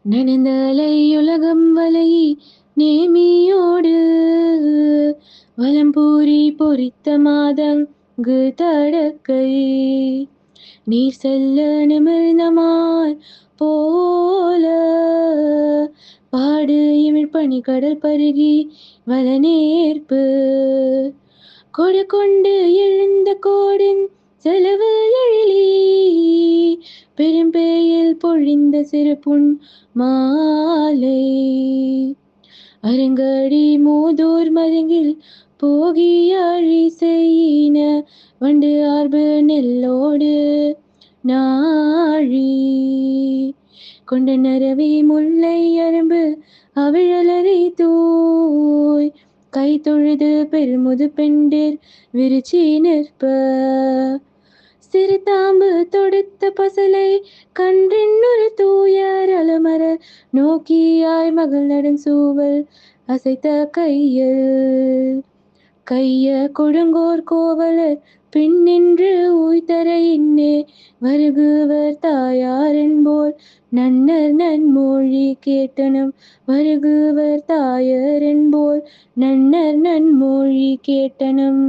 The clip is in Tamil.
நனைந்தலை உலகம் வலை நேமியோடு வலம்பூரி பொறித்த மாதங்கு தடக்கை நீர் செல்ல நிமிர்ந்தமார் போல பாடு இமிழ் பனி கடல் பருகி வளநேர்ப்பு கொடு கொண்டு எழுந்த கோடின் செலவு எழிலி பெரும்பேயில் பொழிந்த சிறு புன் மாலை அரங்கடி மூதூர் மருங்கில் போகியாழி செய்யின வண்டு ஆர்பு நெல்லோடு நாழி கொண்ட நரவி முல்லை அரும்பு அவிழலரை தூய் கை தொழுது பெருமுது பெண்டிர் விரிச்சி நிற்ப சிறு தாம்பு தொடுத்த பசலை கன்றின் ஒரு தூயர் அலமர நோக்கியாய் மகள் நடன் சூவல் அசைத்த கைய கொடுங்கோர் கோவலர் பின் நின்று ஊய்தர இன்னே வருகுவர் தாயார் என்போர் நன்னர் நன்மொழி கேட்டனம் வருகுவர் தாயர் என்போர் நன்னர் நன்மொழி கேட்டனம்.